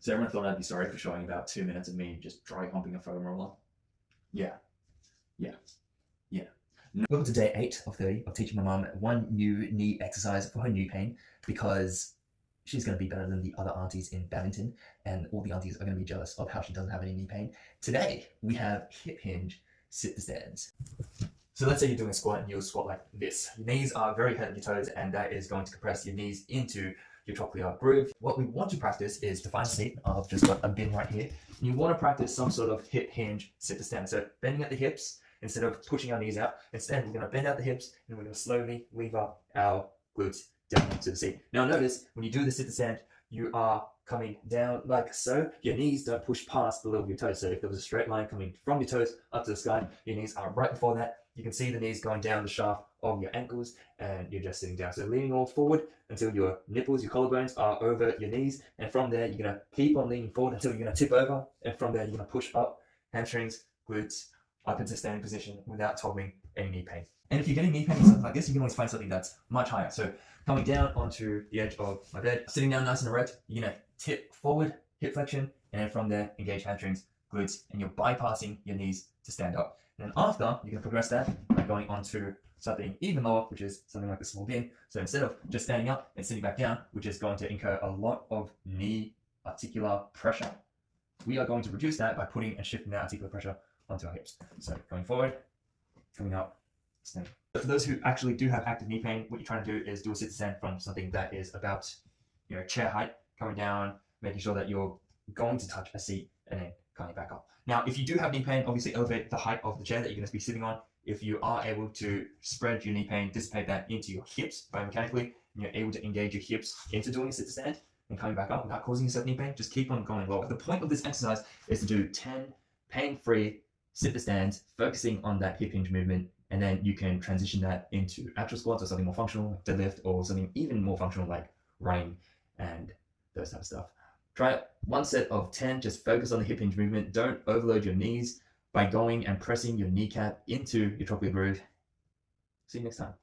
So everyone thought I'd be sorry for showing about 2 minutes of me just dry humping a foam roller. Yeah. Welcome to day 8 of 30 of teaching my mom one new knee exercise for her knee pain, because she's going to be better than the other aunties in badminton, and all the aunties are going to be jealous of how she doesn't have any knee pain. Today we have hip hinge sit to stands. So let's say you're doing a squat and you'll squat like this. Your knees are very head of your toes, and that is going to compress your knees into your trochlear groove. What we want to practice is to find a seat. I've just got a bin right here. You want to practice some sort of hip hinge sit to stand. So bending at the hips instead of pushing our knees out. Instead, we're going to bend out the hips and we're going to slowly lever our glutes down into the seat. Now notice, when you do the sit to stand, you are coming down like so. Your knees don't push past the level of your toes. So if there was a straight line coming from your toes up to the sky, your knees are right before that. You can see the knees going down the shaft of your ankles, and you're just sitting down. So leaning all forward until your nipples, your collarbones are over your knees. And from there, you're going to keep on leaning forward until you're going to tip over. And from there, you're going to push up, hamstrings, glutes, up into standing position without toggling any knee pain. And if you're getting knee pain or something like this, you can always find something that's much higher. So coming down onto the edge of my bed, sitting down nice and erect, you're going to tip forward, hip flexion, and then from there, engage hamstrings, glutes, and you're bypassing your knees to stand up. And then after, you can progress that by going onto something even lower, which is something like a small bin. So instead of just standing up and sitting back down, which is going to incur a lot of knee articular pressure, we are going to reduce that by putting and shifting that articular pressure onto our hips. So going forward, coming up, standing. But for those who actually do have active knee pain, what you're trying to do is do a sit to stand from something that is about chair height, coming down, making sure that you're going to touch a seat, and then coming back up. Now, if you do have knee pain, obviously elevate the height of the chair that you're going to be sitting on. If you are able to spread your knee pain, dissipate that into your hips biomechanically, and you're able to engage your hips into doing a sit to stand and coming back up without causing yourself knee pain, just keep on going lower. The point of this exercise is to do 10 pain-free sit to stands, focusing on that hip hinge movement, and then you can transition that into actual squats or something more functional like deadlift, or something even more functional like running and those type of stuff. Try it. One set of 10, just focus on the hip hinge movement. Don't overload your knees by going and pressing your kneecap into your trochlear groove. See you next time.